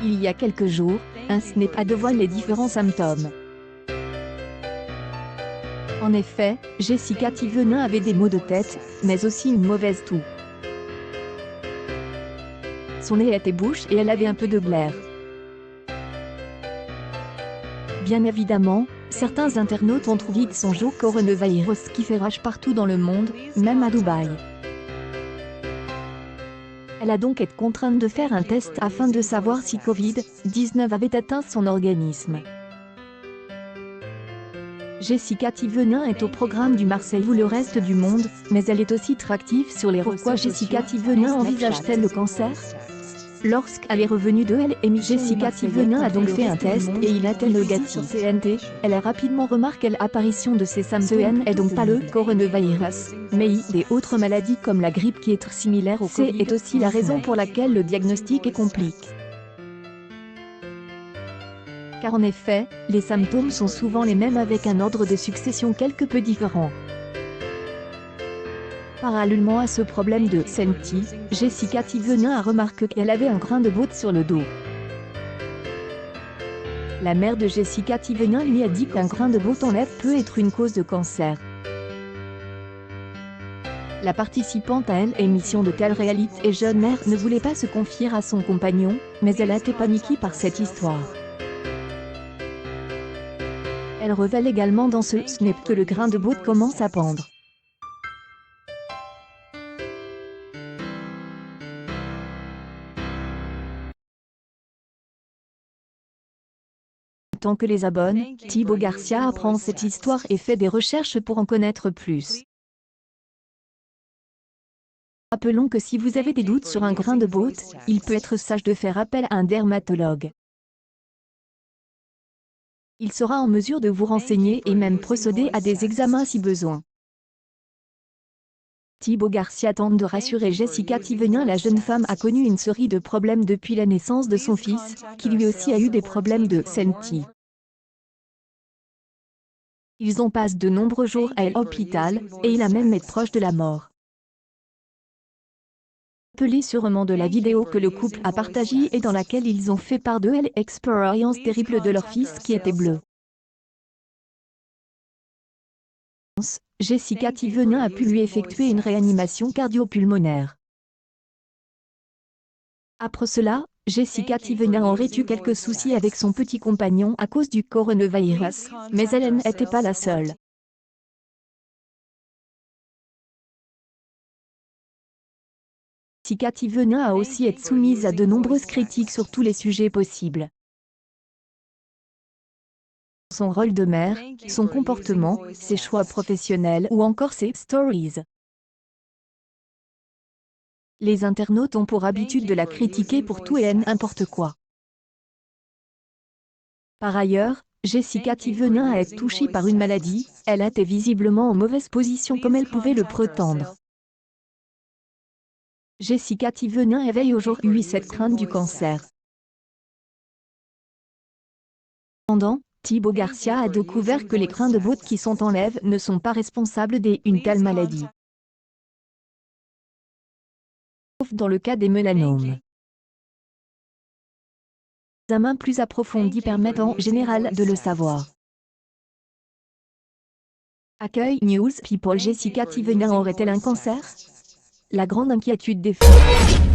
Il y a quelques jours, un Snap a dévoilé les différents symptômes. En effet, Jessica Thivenin avait des maux de tête, mais aussi une mauvaise toux. Son nez était bouche et elle avait un peu de glaire. Bien évidemment, certains internautes ont trouvé de son jeu coronavirus qui fait rage partout dans le monde, même à Dubaï. Elle a donc été contrainte de faire un test afin de savoir si Covid-19 avait atteint son organisme. Jessica Thivenin est au programme du Marseille ou le reste du monde, mais elle est aussi très active sur les réseaux. Pourquoi Jessica Thivenin envisage-t-elle le cancer? Lorsqu'elle est revenue de LMI, Jessica Thivenin a donc fait un test et il a été négatif. CNT, elle a rapidement remarqué l'apparition de ces symptômes et donc pas le coronavirus, mais des autres maladies comme la grippe qui est très similaire au Covid. C'est aussi la raison pour laquelle le diagnostic est compliqué. Car en effet, les symptômes sont souvent les mêmes avec un ordre de succession quelque peu différent. Parallèlement à ce problème de SNT, Jessica Thivenin a remarqué qu'elle avait un grain de botte sur le dos. La mère de Jessica Thivenin lui a dit qu'un grain de botte en lèvre peut être une cause de cancer. La participante à l'émission de Telle Réalité et jeune mère ne voulait pas se confier à son compagnon, mais elle a été paniquée par cette histoire. Elle révèle également dans ce snap que le grain de botte commence à pendre. Tant que les abonnés, Thibaut Garcia apprend cette histoire et fait des recherches pour en connaître plus. Rappelons que si vous avez des doutes sur un grain de botte, il peut être sage de faire appel à un dermatologue. Il sera en mesure de vous renseigner et même procéder à des examens si besoin. Thibaut Garcia tente de rassurer Jessica Thivenin. La jeune femme a connu une série de problèmes depuis la naissance de son fils, qui lui aussi a eu des problèmes de SNT. Ils ont passé de nombreux jours à l'hôpital, et il a même été proche de la mort. Rappelez sûrement de la vidéo que le couple a partagée et dans laquelle ils ont fait part de l'expérience terrible de leur fils qui était bleu. Jessica Thivenin a pu lui effectuer une réanimation cardio-pulmonaire. Après cela, Jessica Thivenin aurait eu quelques soucis avec son petit compagnon à cause du coronavirus, mais elle n'était pas la seule. Jessica Thivenin a aussi été soumise à de nombreuses critiques sur tous les sujets possibles. Son rôle de mère, son comportement, ses choix professionnels ou encore ses stories. Les internautes ont pour habitude de la critiquer pour tout et n'importe quoi. Par ailleurs, Jessica Thivenin a été touchée par une maladie, elle a été visiblement en mauvaise position comme elle pouvait le prétendre. Jessica Thivenin éveille aujourd'hui cette crainte du cancer. Cependant, Thibaut Garcia a découvert que les grains de botte qui sont en lèvres ne sont pas responsables d'une telle maladie. Sauf dans le cas des mélanomes. Des examens plus approfondis permettent en général de le savoir. Accueil News People. Jessica Thivenin aurait-elle un cancer? La grande inquiétude des fans.